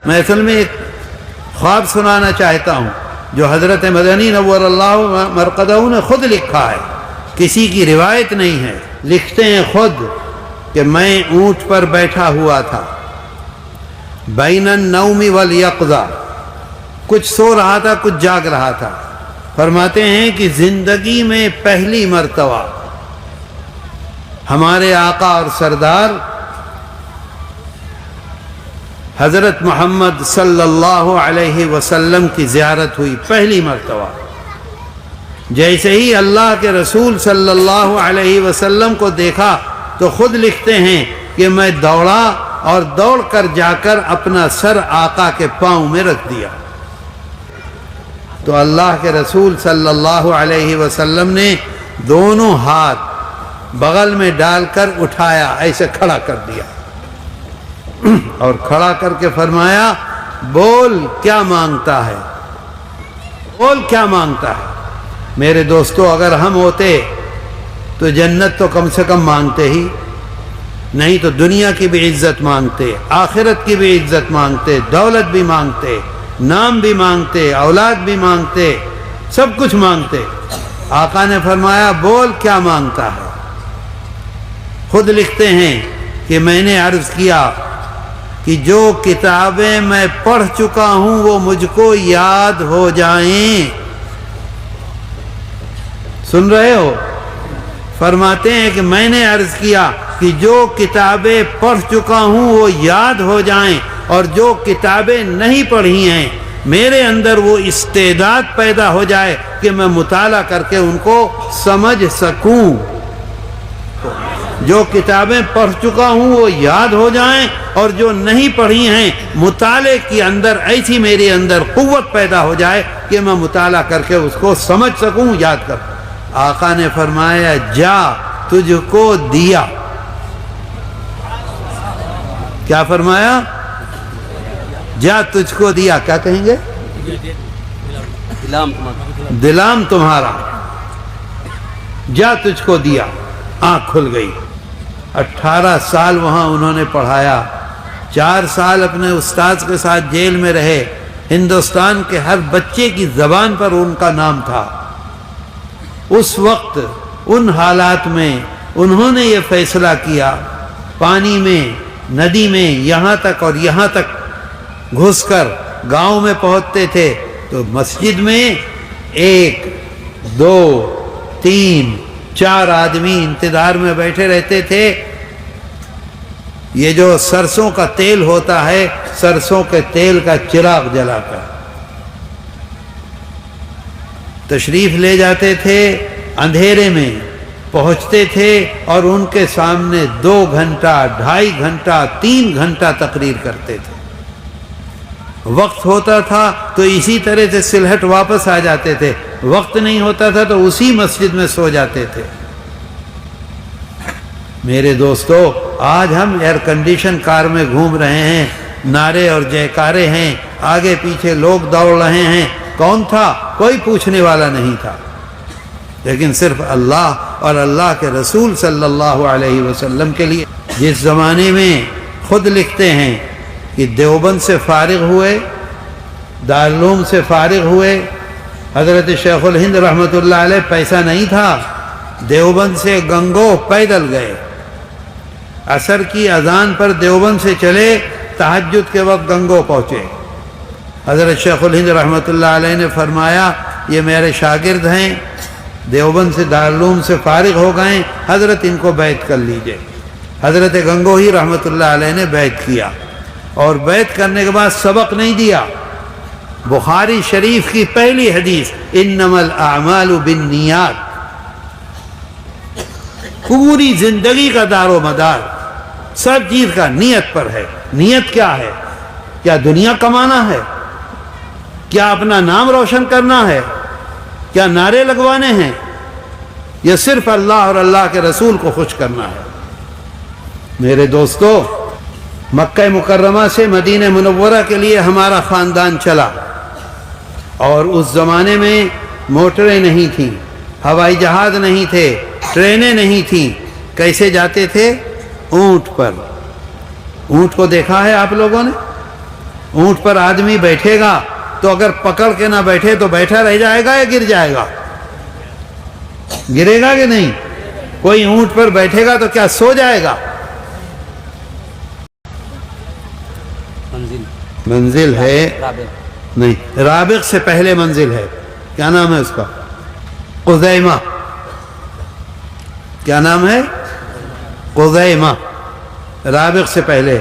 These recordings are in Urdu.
میں اصل میں ایک خواب سنانا چاہتا ہوں جو حضرت مدنی نور اللہ مرقدہ نے خود لکھا ہے، کسی کی روایت نہیں ہے۔ لکھتے ہیں خود کہ میں اونٹ پر بیٹھا ہوا تھا، بین النوم والیقظہ، کچھ سو رہا تھا کچھ جاگ رہا تھا۔ فرماتے ہیں کہ زندگی میں پہلی مرتبہ ہمارے آقا اور سردار حضرت محمد صلی اللہ علیہ وسلم کی زیارت ہوئی، پہلی مرتبہ۔ جیسے ہی اللہ کے رسول صلی اللہ علیہ وسلم کو دیکھا تو خود لکھتے ہیں کہ میں دوڑا اور دوڑ کر جا کر اپنا سر آقا کے پاؤں میں رکھ دیا، تو اللہ کے رسول صلی اللہ علیہ وسلم نے دونوں ہاتھ بغل میں ڈال کر اٹھایا، ایسے کھڑا کر دیا اور کھڑا کر کے فرمایا بول کیا مانگتا ہے، بول کیا مانگتا ہے۔ میرے دوستو، اگر ہم ہوتے تو جنت تو کم سے کم مانگتے ہی، نہیں تو دنیا کی بھی عزت مانگتے، آخرت کی بھی عزت مانگتے، دولت بھی مانگتے، نام بھی مانگتے، اولاد بھی مانگتے، سب کچھ مانگتے۔ آقا نے فرمایا بول کیا مانگتا ہے۔ خود لکھتے ہیں کہ میں نے عرض کیا کہ جو کتابیں میں پڑھ چکا ہوں وہ مجھ کو یاد ہو جائیں۔ سن رہے ہو؟ فرماتے ہیں کہ میں نے عرض کیا کہ جو کتابیں پڑھ چکا ہوں وہ یاد ہو جائیں، اور جو کتابیں نہیں پڑھی ہیں میرے اندر وہ استعداد پیدا ہو جائے کہ میں مطالعہ کر کے ان کو سمجھ سکوں۔ جو کتابیں پڑھ چکا ہوں وہ یاد ہو جائیں، اور جو نہیں پڑھی ہیں مطالعے کی اندر ایسی میرے اندر قوت پیدا ہو جائے کہ میں مطالعہ کر کے اس کو سمجھ سکوں، یاد کر۔ آقا نے فرمایا جا تجھ کو دیا۔ کیا فرمایا؟ جا تجھ کو دیا۔ کیا کہیں گے؟ دلام تمہارا، جا تجھ کو دیا۔ آنکھ کھل گئی۔ 18 سال وہاں انہوں نے پڑھایا، 4 سال اپنے استاذ کے ساتھ جیل میں رہے۔ ہندوستان کے ہر بچے کی زبان پر ان کا نام تھا۔ اس وقت ان حالات میں انہوں نے یہ فیصلہ کیا، پانی میں، ندی میں، یہاں تک اور یہاں تک گھس کر گاؤں میں پہنچتے تھے تو مسجد میں 1 2 3 4 آدمی انتظار میں بیٹھے رہتے تھے۔ یہ جو سرسوں کا تیل ہوتا ہے، سرسوں کے تیل کا چراغ جلا کر تشریف لے جاتے تھے، اندھیرے میں پہنچتے تھے اور ان کے سامنے 2 گھنٹہ 2.5 گھنٹہ 3 گھنٹہ تقریر کرتے تھے۔ وقت ہوتا تھا تو اسی طرح سے سلہٹ واپس آ جاتے تھے، وقت نہیں ہوتا تھا تو اسی مسجد میں سو جاتے تھے۔ میرے دوستو، آج ہم ایئر کنڈیشن کار میں گھوم رہے ہیں، نعرے اور جیکارے ہیں، آگے پیچھے لوگ دوڑ رہے ہیں۔ کون تھا؟ کوئی پوچھنے والا نہیں تھا، لیکن صرف اللہ اور اللہ کے رسول صلی اللہ علیہ وسلم کے لیے۔ جس زمانے میں خود لکھتے ہیں کہ دیوبند سے فارغ ہوئے، دارالعلوم سے فارغ ہوئے، حضرت شیخ الہند رحمۃ اللہ علیہ، پیسہ نہیں تھا، دیوبند سے گنگو پیدل گئے، عصر کی اذان پر دیوبند سے چلے، تہجد کے وقت گنگو پہنچے۔ حضرت شیخ الہند رحمۃ اللہ علیہ نے فرمایا یہ میرے شاگرد ہیں، دیوبند سے دارالعلوم سے فارغ ہو گئے، حضرت ان کو بیعت کر لیجئے۔ حضرت گنگوہی رحمۃ اللہ علیہ نے بیعت کیا، اور بیعت کرنے کے بعد سبق نہیں دیا۔ بخاری شریف کی پہلی حدیث انما الاعمال بالنیات، پوری زندگی کا دار و مدار سب چیز کا نیت پر ہے۔ نیت کیا ہے؟ کیا دنیا کمانا ہے؟ کیا اپنا نام روشن کرنا ہے؟ کیا نعرے لگوانے ہیں؟ یا صرف اللہ اور اللہ کے رسول کو خوش کرنا ہے؟ میرے دوستو، مکہ مکرمہ سے مدینہ منورہ کے لیے ہمارا خاندان چلا، اور اس زمانے میں موٹریں نہیں تھیں، ہوائی جہاز نہیں تھے، ٹرینیں نہیں تھیں۔ کیسے جاتے تھے؟ اونٹ پر۔ اونٹ کو دیکھا ہے آپ لوگوں نے؟ اونٹ پر آدمی بیٹھے گا تو اگر پکڑ کے نہ بیٹھے تو بیٹھا رہ جائے گا یا گر جائے گا؟ گرے گا کہ نہیں؟ کوئی اونٹ پر بیٹھے گا تو کیا سو جائے گا؟ منزل ہے نہیں، رابغ سے پہلے منزل ہے. کیا نام ہے اس کا؟ قزیمہ. کیا نام ہے؟ قزیمہ. رابغ سے پہلے.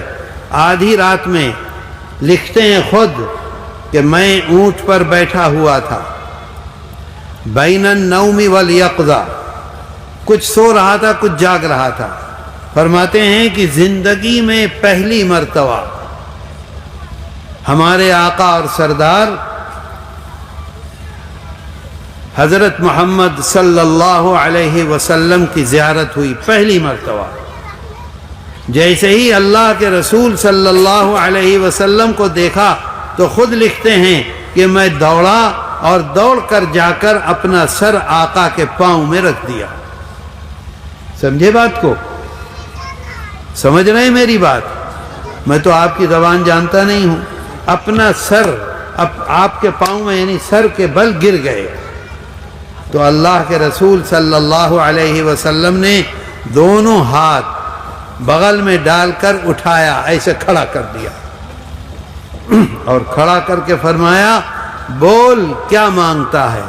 آدھی رات میں لکھتے ہیں خود کہ میں اونٹ پر بیٹھا ہوا تھا، بین النوم والیقظہ، کچھ سو رہا تھا کچھ جاگ رہا تھا. فرماتے ہیں کہ زندگی میں پہلی مرتبہ ہمارے آقا اور سردار حضرت محمد صلی اللہ علیہ وسلم کی زیارت ہوئی، پہلی مرتبہ. جیسے ہی اللہ کے رسول صلی اللہ علیہ وسلم کو دیکھا تو خود لکھتے ہیں کہ میں دوڑا اور دوڑ کر جا کر اپنا سر آقا کے پاؤں میں رکھ دیا. سمجھے بات کو؟ سمجھ رہے ہیں میری بات؟ میں تو آپ کی زبان جانتا نہیں ہوں. اپنا سر آپ کے پاؤں میں، یعنی سر کے بل گر گئے تو اللہ کے رسول صلی اللہ علیہ وسلم نے دونوں ہاتھ بغل میں ڈال کر اٹھایا، ایسے کھڑا کر دیا اور کھڑا کر کے فرمایا بول کیا مانگتا ہے.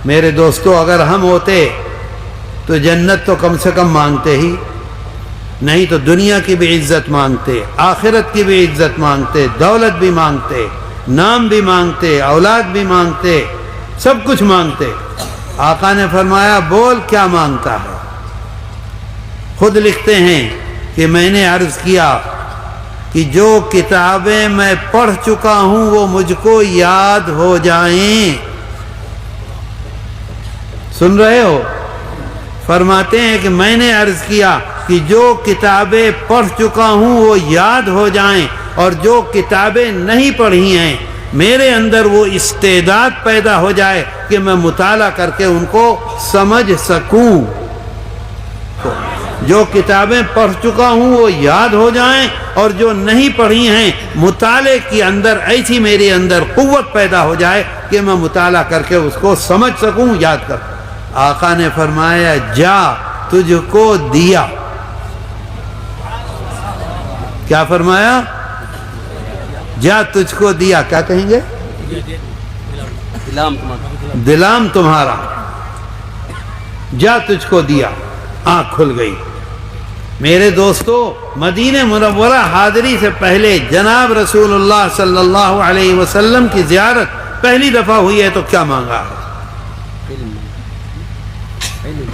میرے دوستو، اگر ہم ہوتے تو جنت تو کم سے کم مانگتے ہی نہیں، تو دنیا کی بھی عزت مانگتے، آخرت کی بھی عزت مانگتے، دولت بھی مانگتے، نام بھی مانگتے، اولاد بھی مانگتے، سب کچھ مانگتے. آقا نے فرمایا بول کیا مانگتا ہے. خود لکھتے ہیں کہ میں نے عرض کیا کہ جو کتابیں میں پڑھ چکا ہوں وہ مجھ کو یاد ہو جائیں. سن رہے ہو؟ فرماتے ہیں کہ میں نے عرض کیا کہ جو کتابیں پڑھ چکا ہوں وہ یاد ہو جائیں، اور جو کتابیں نہیں پڑھی ہیں میرے اندر وہ استعداد پیدا ہو جائے کہ میں مطالعہ کر کے ان کو سمجھ سکوں. جو کتابیں پڑھ چکا ہوں وہ یاد ہو جائیں، اور جو نہیں پڑھی ہیں مطالعے کی اندر ایسی میرے اندر قوت پیدا ہو جائے کہ میں مطالعہ کر کے اس کو سمجھ سکوں، یاد کر. آقا نے فرمایا جا تجھ کو دیا. کیا فرمایا؟ جا تجھ کو دیا. کیا کہیں گے؟ دلام تمہارا. جا تجھ کو دیا. آنکھ کھل گئی. میرے دوستو، مدینہ منورہ حاضری سے پہلے جناب رسول اللہ صلی اللہ علیہ وسلم کی زیارت پہلی دفعہ ہوئی ہے تو کیا مانگا ہے؟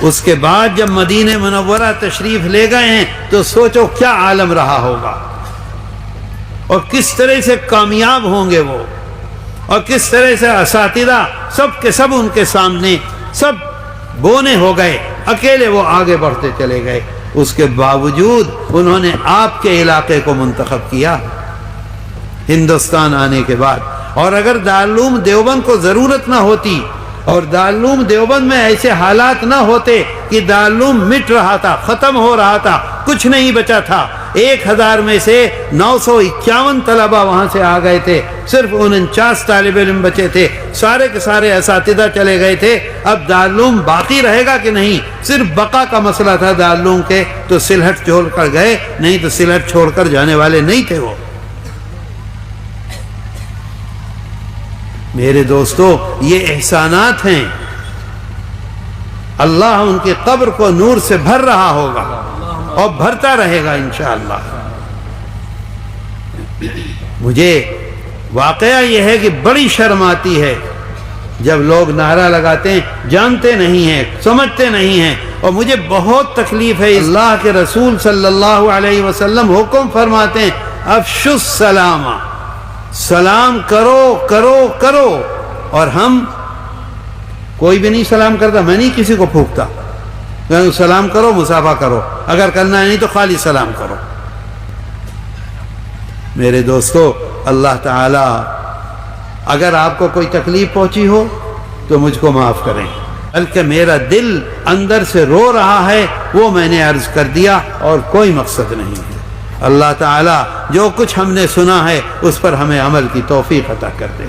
اس کے بعد جب مدینہ منورہ تشریف لے گئے ہیں تو سوچو کیا عالم رہا ہوگا، اور کس طرح سے کامیاب ہوں گے وہ، اور کس طرح سے اساتذہ سب کے سب ان کے سامنے سب بونے ہو گئے، اکیلے وہ آگے بڑھتے چلے گئے. اس کے باوجود انہوں نے آپ کے علاقے کو منتخب کیا ہندوستان آنے کے بعد. اور اگر دارالعلوم دیوبند کو ضرورت نہ ہوتی اور دارالعلوم دیوبند میں ایسے حالات نہ ہوتے کہ دارالعلوم مٹ رہا تھا، ختم ہو رہا تھا، کچھ نہیں بچا تھا، 1000 میں سے 951 طلبہ وہاں سے آ گئے تھے، صرف 49 طالب علم بچے تھے، سارے کے سارے اساتذہ چلے گئے تھے. اب دارالعلوم باقی رہے گا کہ نہیں؟ صرف بقا کا مسئلہ تھا دارالعلوم کے، تو سلہٹ چھوڑ کر گئے، نہیں تو سلہٹ چھوڑ کر جانے والے نہیں تھے وہ. میرے دوستو، یہ احسانات ہیں. اللہ ان کی قبر کو نور سے بھر رہا ہوگا اور بھرتا رہے گا انشاءاللہ. مجھے واقعہ یہ ہے کہ بڑی شرم آتی ہے جب لوگ نعرہ لگاتے ہیں، جانتے نہیں ہیں، سمجھتے نہیں ہیں، اور مجھے بہت تکلیف ہے. اللہ کے رسول صلی اللہ علیہ وسلم حکم فرماتے ہیں افشوا السلام، سلام کرو کرو کرو، اور ہم کوئی بھی نہیں سلام کرتا. میں نہیں کسی کو پھونکتا، سلام کرو، مصافحہ کرو، اگر کرنا ہے نہیں تو خالی سلام کرو. میرے دوستو، اللہ تعالی اگر آپ کو کوئی تکلیف پہنچی ہو تو مجھ کو معاف کریں، بلکہ میرا دل اندر سے رو رہا ہے وہ میں نے عرض کر دیا اور کوئی مقصد نہیں ہے. اللہ تعالیٰ جو کچھ ہم نے سنا ہے اس پر ہمیں عمل کی توفیق عطا کر دے.